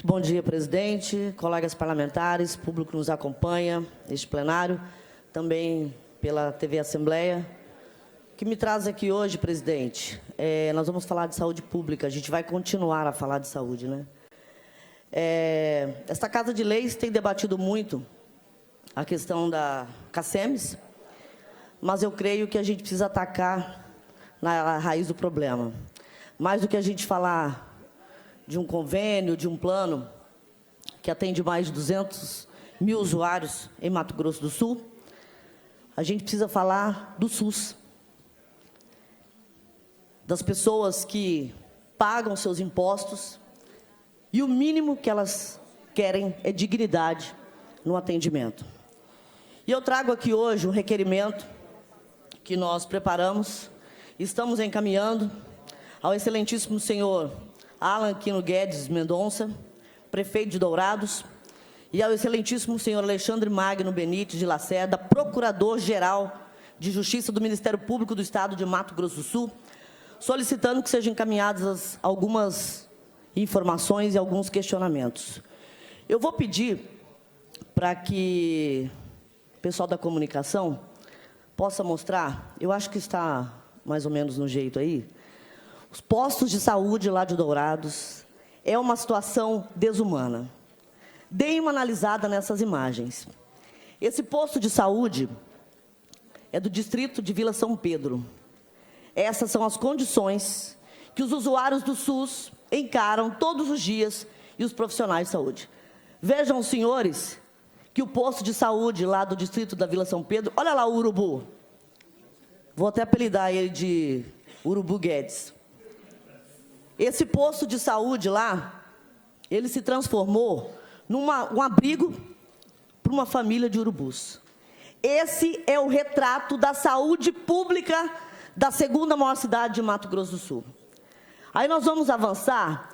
Muito bom dia, presidente, colegas parlamentares, público que nos acompanha neste plenário, também pela TV Assembleia. O que me traz aqui hoje, presidente, nós vamos falar de saúde pública, a gente vai continuar a falar de saúde, né? Esta Casa de Leis tem debatido muito a questão da CACEMES, mas eu creio que a gente precisa atacar na raiz do problema. Mais do que a gente falar de um convênio, de um plano que atende mais de 200 mil usuários em Mato Grosso do Sul, a gente precisa falar do SUS, das pessoas que pagam seus impostos e o mínimo que elas querem é dignidade no atendimento. E eu trago aqui hoje um requerimento que nós preparamos, estamos encaminhando ao excelentíssimo senhor Alan Quino Guedes Mendonça, prefeito de Dourados, e ao excelentíssimo senhor Alexandre Magno Benite de Lacerda, procurador-geral de Justiça do Ministério Público do Estado de Mato Grosso do Sul, solicitando que sejam encaminhadas algumas informações e alguns questionamentos. Eu vou pedir para que o pessoal da comunicação possa mostrar, eu acho que está mais ou menos no jeito aí, os postos de saúde lá de Dourados é uma situação desumana. Deem uma analisada nessas imagens. Esse posto de saúde é do distrito de Vila São Pedro. Essas são as condições que os usuários do SUS encaram todos os dias e os profissionais de saúde. Vejam, senhores, que o posto de saúde lá do distrito da Vila São Pedro, olha lá o urubu. Vou até apelidar ele de Urubu Guedes. Esse posto de saúde lá, ele se transformou num abrigo para uma família de urubus. Esse é o retrato da saúde pública da segunda maior cidade de Mato Grosso do Sul. Aí nós vamos avançar,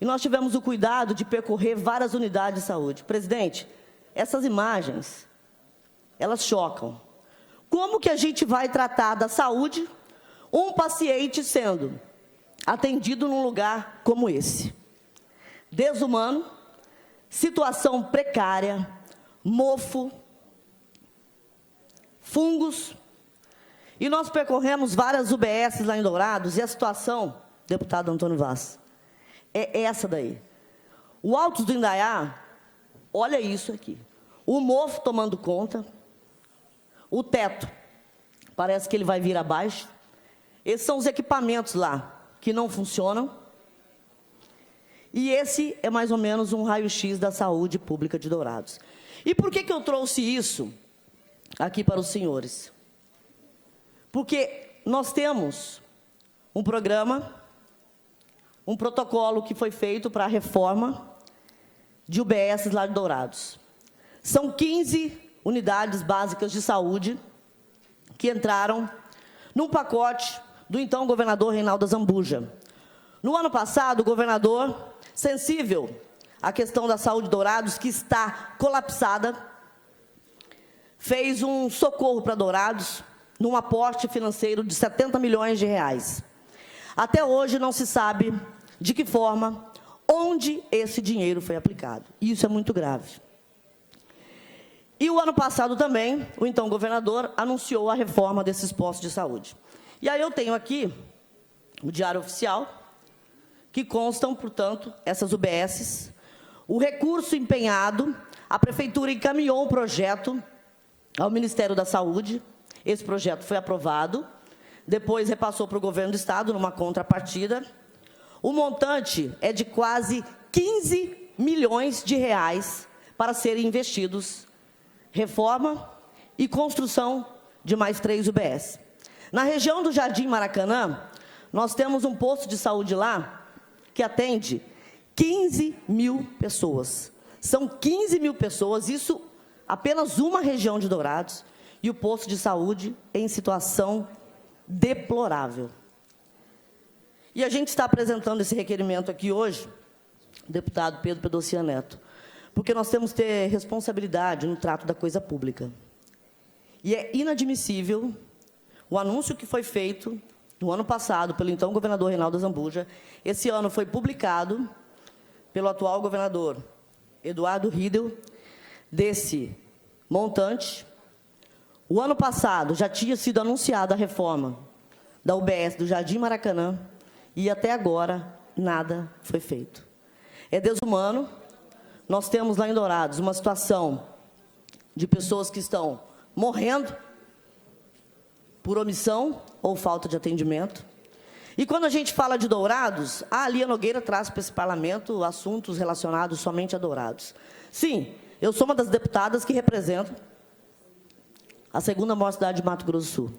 e nós tivemos o cuidado de percorrer várias unidades de saúde. Presidente, essas imagens, elas chocam. Como que a gente vai tratar da saúde um paciente sendo atendido num lugar como esse? Desumano, situação precária, mofo, fungos. E nós percorremos várias UBS lá em Dourados, e a situação, deputado Antônio Vaz, é essa daí. O Altos do Indaiá, olha isso aqui. O mofo tomando conta, o teto, parece que ele vai vir abaixo. Esses são os equipamentos lá que não funcionam. E esse é mais ou menos um raio-x da saúde pública de Dourados. E por que eu trouxe isso aqui para os senhores? Porque nós temos um programa, um protocolo que foi feito para a reforma de UBS lá de Dourados. São 15 unidades básicas de saúde que entraram num pacote do então governador Reinaldo Azambuja. No ano passado, o governador, sensível à questão da saúde de Dourados, que está colapsada, fez um socorro para Dourados, num aporte financeiro de 70 milhões de reais. Até hoje não se sabe de que forma, onde esse dinheiro foi aplicado. E isso é muito grave. E o ano passado também, o então governador anunciou a reforma desses postos de saúde. E aí eu tenho aqui o Diário Oficial, que constam, portanto, essas UBSs. O recurso empenhado, a Prefeitura encaminhou um projeto ao Ministério da Saúde. Esse projeto foi aprovado, depois repassou para o governo do Estado numa contrapartida. O montante é de quase 15 milhões de reais para serem investidos reforma e construção de mais 3 UBS. Na região do Jardim Maracanã, nós temos um posto de saúde lá que atende 15 mil pessoas. São 15 mil pessoas, isso apenas uma região de Dourados, e o posto de saúde em situação deplorável. E a gente está apresentando esse requerimento aqui hoje, deputado Pedro Pedocian Neto, porque nós temos que ter responsabilidade no trato da coisa pública. E é inadmissível o anúncio que foi feito no ano passado pelo então governador Reinaldo Azambuja. Esse ano foi publicado pelo atual governador Eduardo Riedel, desse montante. O ano passado já tinha sido anunciada a reforma da UBS do Jardim Maracanã e até agora nada foi feito. É desumano. Nós temos lá em Dourados uma situação de pessoas que estão morrendo por omissão ou falta de atendimento. E quando a gente fala de Dourados, a Lia Nogueira traz para esse parlamento assuntos relacionados somente a Dourados. Sim, eu sou uma das deputadas que representa a segunda maior cidade de Mato Grosso do Sul.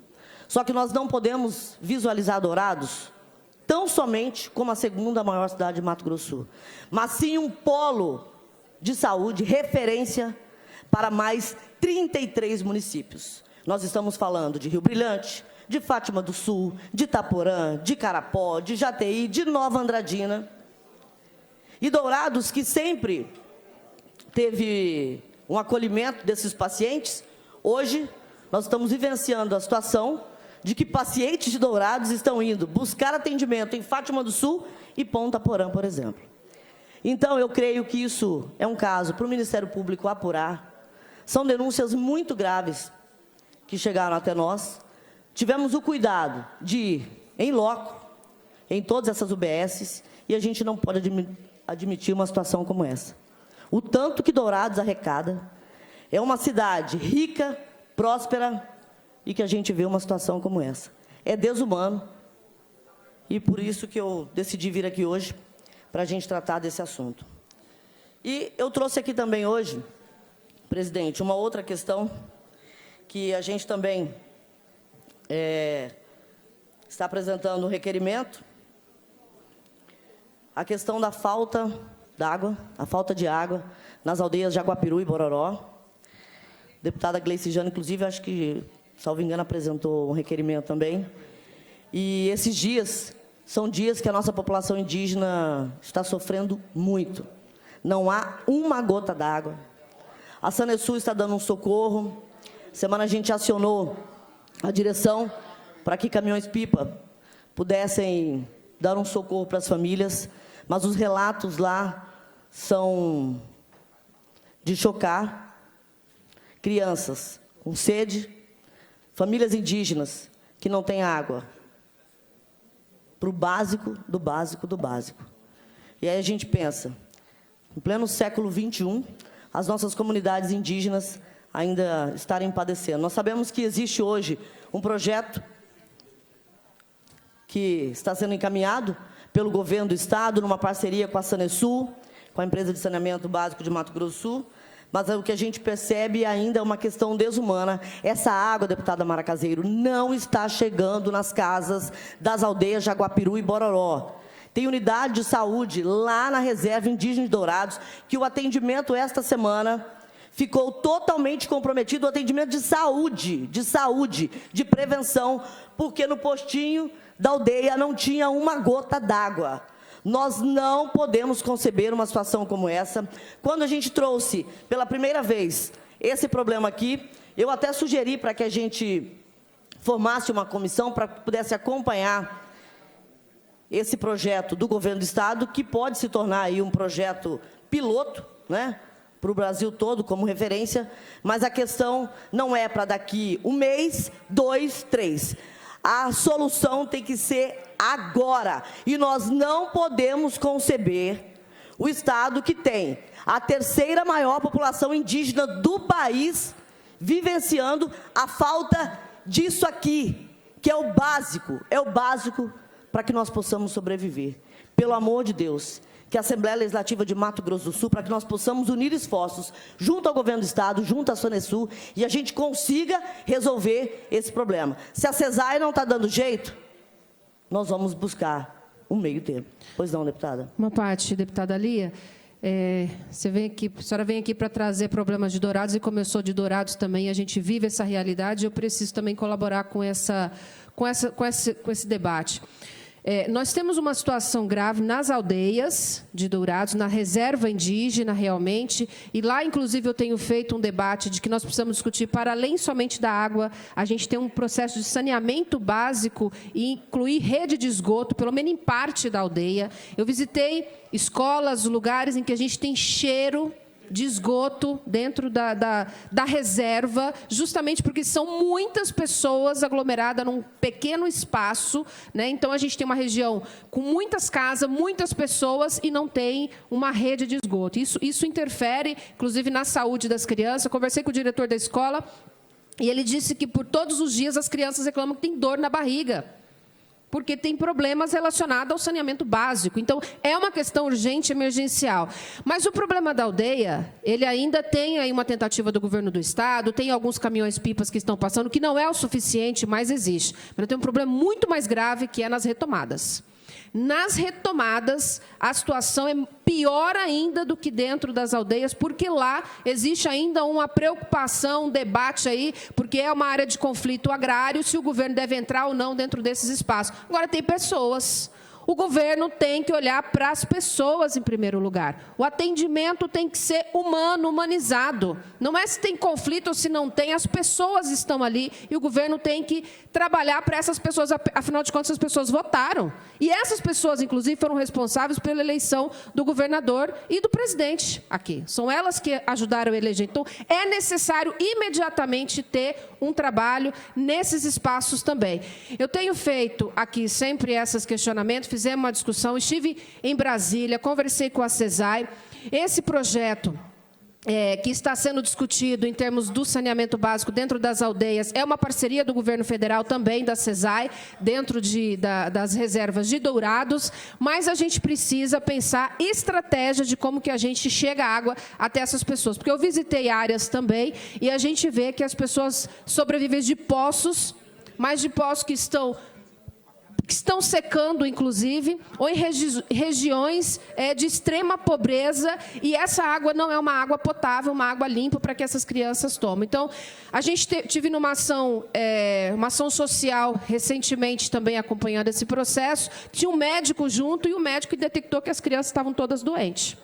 Só que nós não podemos visualizar Dourados tão somente como a segunda maior cidade de Mato Grosso do Sul, mas sim um polo de saúde, referência para mais 33 municípios. Nós estamos falando de Rio Brilhante, de Fátima do Sul, de Itaporã, de Carapó, de Jataí, de Nova Andradina. E Dourados, que sempre teve um acolhimento desses pacientes, hoje nós estamos vivenciando a situação de que pacientes de Dourados estão indo buscar atendimento em Fátima do Sul e Ponta Porã, por exemplo. Então, eu creio que isso é um caso para o Ministério Público apurar. São denúncias muito graves que chegaram até nós. Tivemos o cuidado de ir em loco, em todas essas UBSs, e a gente não pode admitir uma situação como essa. O tanto que Dourados arrecada, é uma cidade rica, próspera, e que a gente vê uma situação como essa. É desumano, e por isso que eu decidi vir aqui hoje, para a gente tratar desse assunto. E eu trouxe aqui também hoje, presidente, uma outra questão que a gente também está apresentando um requerimento, a questão da falta d'água, a falta de água nas aldeias de Jaguapiru e Bororó. A deputada Gleice Jane, inclusive, acho que, salvo engano, apresentou um requerimento também. E esses dias são dias que a nossa população indígena está sofrendo muito. Não há uma gota d'água. A Sanesul está dando um socorro. Semana a gente acionou a direção para que caminhões-pipa pudessem dar um socorro para as famílias, mas os relatos lá são de chocar. Crianças com sede, famílias indígenas que não têm água, para o básico, do básico, do básico. E aí a gente pensa, em pleno século XXI, as nossas comunidades indígenas ainda estarem padecendo. Nós sabemos que existe hoje um projeto que está sendo encaminhado pelo governo do Estado, numa parceria com a Sanesul, com a empresa de saneamento básico de Mato Grosso do Sul, mas o que a gente percebe ainda é uma questão desumana. Essa água, deputada Mara Caseiro, não está chegando nas casas das aldeias Jaguapiru e Bororó. Tem unidade de saúde lá na reserva indígena de Dourados, que o atendimento esta semana ficou totalmente comprometido, o atendimento de saúde, de prevenção, porque no postinho da aldeia não tinha uma gota d'água. Nós não podemos conceber uma situação como essa. Quando a gente trouxe pela primeira vez esse problema aqui, eu até sugeri para que a gente formasse uma comissão para que pudesse acompanhar esse projeto do governo do Estado, que pode se tornar aí um projeto piloto, né, para o Brasil todo, como referência, mas a questão não é para daqui 1 mês, 2, 3. A solução tem que ser agora. E nós não podemos conceber o Estado que tem a 3ª maior população indígena do país vivenciando a falta disso aqui, que é o básico para que nós possamos sobreviver. Pelo amor de Deus, que a Assembleia Legislativa de Mato Grosso do Sul, para que nós possamos unir esforços junto ao governo do Estado, junto à Sanesul, e a gente consiga resolver esse problema. Se a CESAI não está dando jeito, nós vamos buscar um meio termo. Pois não, deputada? Uma parte, deputada Lia, a senhora vem aqui para trazer problemas de Dourados, e como eu sou de Dourados também, a gente vive essa realidade, eu preciso também colaborar com esse debate. Nós temos uma situação grave nas aldeias de Dourados, na reserva indígena, realmente, e lá, inclusive, eu tenho feito um debate de que nós precisamos discutir, para além somente da água, a gente tem um processo de saneamento básico e incluir rede de esgoto, pelo menos em parte da aldeia. Eu visitei escolas, lugares em que a gente tem cheiro de esgoto dentro da reserva, justamente porque são muitas pessoas aglomeradas num pequeno espaço, né? Então, a gente tem uma região com muitas casas, muitas pessoas e não tem uma rede de esgoto. Isso interfere, inclusive, na saúde das crianças. Eu conversei com o diretor da escola e ele disse que, por todos os dias, as crianças reclamam que tem dor na barriga, porque tem problemas relacionados ao saneamento básico. Então, é uma questão urgente, emergencial. Mas o problema da aldeia, ele ainda tem aí uma tentativa do governo do Estado, tem alguns caminhões-pipas que estão passando, que não é o suficiente, mas existe. Mas tem um problema muito mais grave, que é nas retomadas. Nas retomadas, a situação é pior ainda do que dentro das aldeias, porque lá existe ainda uma preocupação, um debate aí, porque é uma área de conflito agrário, se o governo deve entrar ou não dentro desses espaços. Agora, tem pessoas. O governo tem que olhar para as pessoas em primeiro lugar. O atendimento tem que ser humano, humanizado. Não é se tem conflito ou se não tem, as pessoas estão ali e o governo tem que trabalhar para essas pessoas. Afinal de contas, as pessoas votaram. E essas pessoas, inclusive, foram responsáveis pela eleição do governador e do presidente aqui. São elas que ajudaram a eleger. Então, é necessário imediatamente ter um trabalho nesses espaços também. Eu tenho feito aqui sempre esses questionamentos, fizemos uma discussão, estive em Brasília, conversei com a CESAI. Esse projeto que está sendo discutido em termos do saneamento básico dentro das aldeias é uma parceria do governo federal também, da CESAI, dentro das reservas de Dourados, mas a gente precisa pensar estratégia de como que a gente chega a água até essas pessoas. Porque eu visitei áreas também e a gente vê que as pessoas sobrevivem de poços, mas de poços que estão secando, inclusive, ou em regiões de extrema pobreza, e essa água não é uma água potável, uma água limpa para que essas crianças tomem. Então, a gente tive numa ação social, recentemente, também acompanhando esse processo, tinha um médico junto, e o médico detectou que as crianças estavam todas doentes.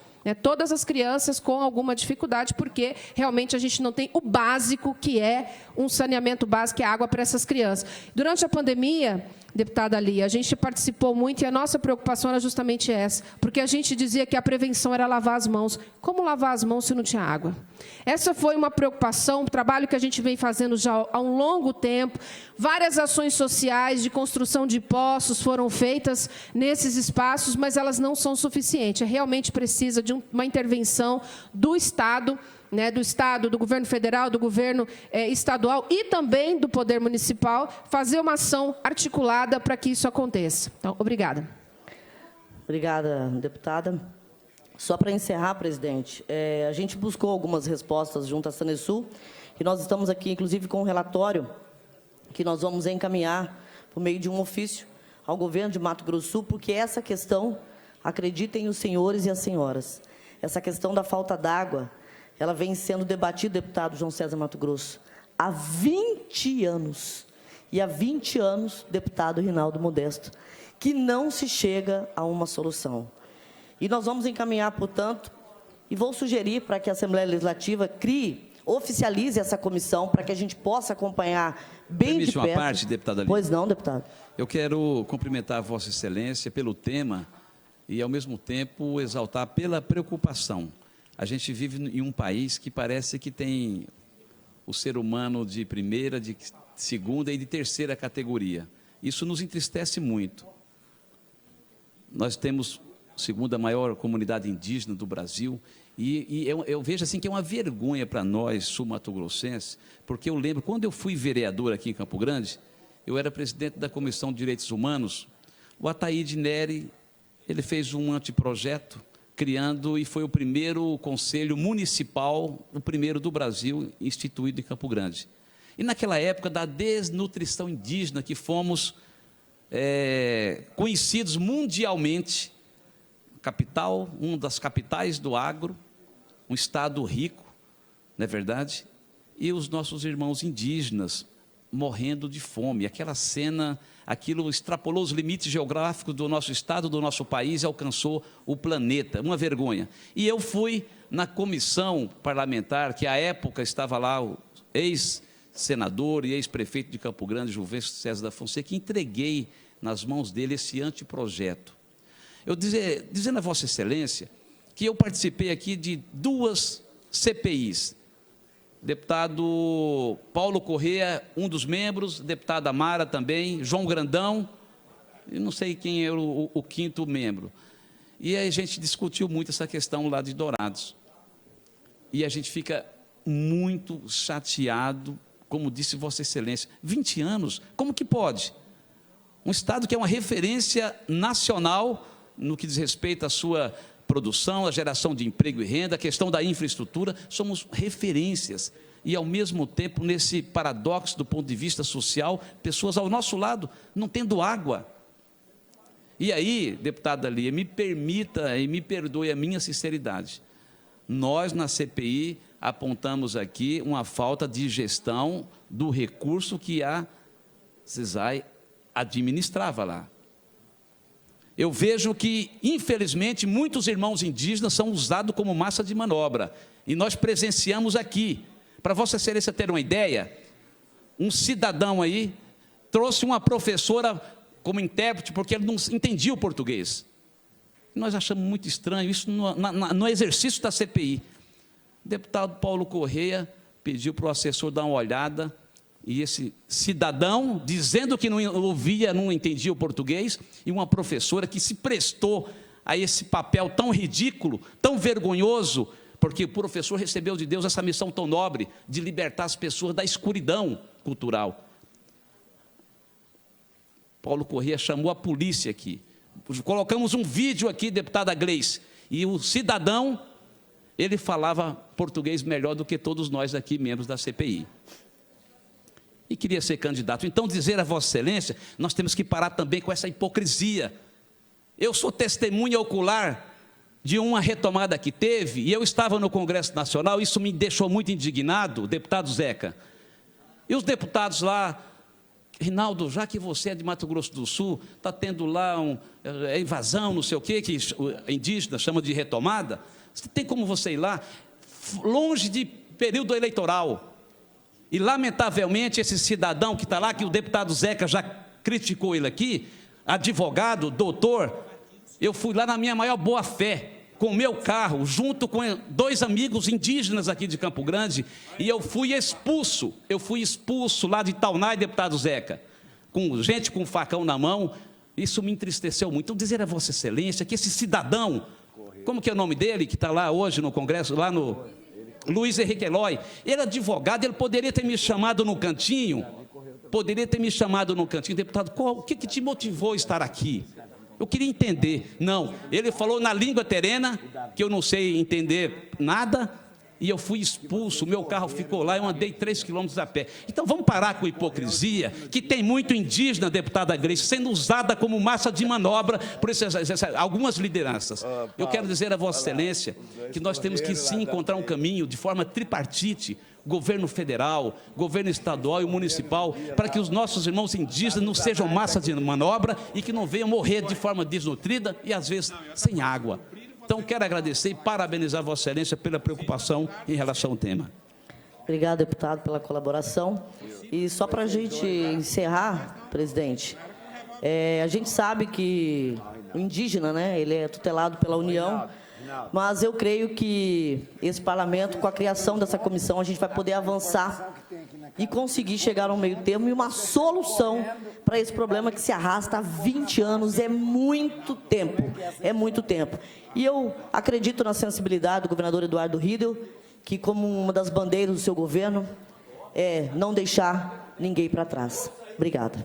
Todas as crianças com alguma dificuldade, porque realmente a gente não tem o básico, que é um saneamento básico, que é água para essas crianças. Durante a pandemia, deputada Lia, a gente participou muito e a nossa preocupação era justamente essa, porque a gente dizia que a prevenção era lavar as mãos. Como lavar as mãos se não tinha água? Essa foi uma preocupação, um trabalho que a gente vem fazendo já há um longo tempo. Várias ações sociais de construção de poços foram feitas nesses espaços, mas elas não são suficientes. Realmente precisa de uma intervenção do Estado, do governo federal, do governo estadual e também do poder municipal, fazer uma ação articulada para que isso aconteça. Então, obrigada. Obrigada, deputada. Só para encerrar, presidente, a gente buscou algumas respostas junto à Sanesul, e nós estamos aqui, inclusive, com um relatório que nós vamos encaminhar por meio de um ofício ao governo de Mato Grosso do Sul, porque essa questão, acreditem os senhores e as senhoras, essa questão da falta d'água, ela vem sendo debatida, deputado João César Mato Grosso, há 20 anos. E há 20 anos, deputado Rinaldo Modesto, que não se chega a uma solução. E nós vamos encaminhar, portanto, e vou sugerir para que a Assembleia Legislativa oficialize essa comissão, para que a gente possa acompanhar bem de perto. Permite uma parte, deputada Lia? Pois não, deputado. Eu quero cumprimentar a Vossa Excelência pelo tema e, ao mesmo tempo, exaltar pela preocupação. A gente vive em um país que parece que tem o ser humano de primeira, de segunda e de terceira categoria. Isso nos entristece muito. Nós temos a segunda maior comunidade indígena do Brasil e eu vejo assim que é uma vergonha para nós, sul-mato-grossenses, porque eu lembro, quando eu fui vereador aqui em Campo Grande, eu era presidente da Comissão de Direitos Humanos, o Ataíde Neri, ele fez um anteprojeto, criando, e foi o primeiro conselho municipal, o primeiro do Brasil, instituído em Campo Grande. E naquela época da desnutrição indígena, que fomos conhecidos mundialmente, capital, uma das capitais do agro, um estado rico, não é verdade? E os nossos irmãos indígenas morrendo de fome, aquela cena aquilo extrapolou os limites geográficos do nosso estado, do nosso país, e alcançou o planeta, uma vergonha. E eu fui na comissão parlamentar, que à época estava lá o ex-senador e ex-prefeito de Campo Grande, Juvencio César da Fonseca, e entreguei nas mãos dele esse anteprojeto. Eu dizendo a Vossa Excelência que eu participei aqui de 2 CPIs, deputado Paulo Corrêa, um dos membros, deputada Mara também, João Grandão, e não sei quem era o 5º membro. E aí a gente discutiu muito essa questão lá de Dourados. E a gente fica muito chateado, como disse Vossa Excelência, 20 anos, como que pode? Um estado que é uma referência nacional no que diz respeito à sua produção, a geração de emprego e renda, a questão da infraestrutura, somos referências. E, ao mesmo tempo, nesse paradoxo do ponto de vista social, pessoas ao nosso lado não tendo água. E aí, deputada Lia, me permita e me perdoe a minha sinceridade. Nós, na CPI, apontamos aqui uma falta de gestão do recurso que a CESAI administrava lá. Eu vejo que, infelizmente, muitos irmãos indígenas são usados como massa de manobra. E nós presenciamos aqui. Para Vossa Excelência ter uma ideia, um cidadão aí trouxe uma professora como intérprete, porque ele não entendia o português. Nós achamos muito estranho isso no exercício da CPI. O deputado Paulo Corrêa pediu para o assessor dar uma olhada, e esse cidadão, dizendo que não ouvia, não entendia o português, e uma professora que se prestou a esse papel tão ridículo, tão vergonhoso, porque o professor recebeu de Deus essa missão tão nobre de libertar as pessoas da escuridão cultural. Paulo Corrêa chamou a polícia aqui. Colocamos um vídeo aqui, deputada Gleice, e o cidadão, ele falava português melhor do que todos nós aqui, membros da CPI. E queria ser candidato. Então, dizer a Vossa Excelência, nós temos que parar também com essa hipocrisia. Eu sou testemunha ocular de uma retomada que teve, e eu estava no Congresso Nacional, isso me deixou muito indignado, deputado Zeca. E os deputados lá, Rinaldo, já que você é de Mato Grosso do Sul, está tendo lá invasão, não sei o quê, que indígena chama de retomada, tem como você ir lá, longe de período eleitoral. E, lamentavelmente, esse cidadão que está lá, que o deputado Zeca já criticou ele aqui, advogado, doutor, eu fui lá na minha maior boa-fé, com o meu carro, junto com 2 amigos indígenas aqui de Campo Grande, e eu fui expulso lá de Taunay, deputado Zeca, com gente com facão na mão. Isso me entristeceu muito. Então, dizer a Vossa Excelência que esse cidadão, como que é o nome dele, que está lá hoje no Congresso, lá no Luiz Henrique Eloy, ele é advogado, ele poderia ter me chamado no cantinho, deputado, o que te motivou a estar aqui? Eu queria entender. Não, ele falou na língua terena, que eu não sei entender nada, e eu fui expulso, o meu carro ficou lá, eu andei 3 quilômetros a pé. Então, vamos parar com a hipocrisia, que tem muito indígena, deputada Gleice, sendo usada como massa de manobra por algumas lideranças. Eu quero dizer a Vossa Excelência que nós temos que, sim, encontrar um caminho de forma tripartite, governo federal, governo estadual e municipal, para que os nossos irmãos indígenas não sejam massa de manobra e que não venham morrer de forma desnutrida e, às vezes, sem água. Então, quero agradecer e parabenizar Vossa Excelência pela preocupação em relação ao tema. Obrigado, deputado, pela colaboração. E só para a gente encerrar, presidente, a gente sabe que o indígena, né, ele é tutelado pela União, mas eu creio que esse parlamento, com a criação dessa comissão, a gente vai poder avançar e conseguir chegar a um meio termo e uma solução para esse problema que se arrasta há 20 anos. É muito tempo, E eu acredito na sensibilidade do governador Eduardo Riedel, que, como uma das bandeiras do seu governo, é não deixar ninguém para trás. Obrigada.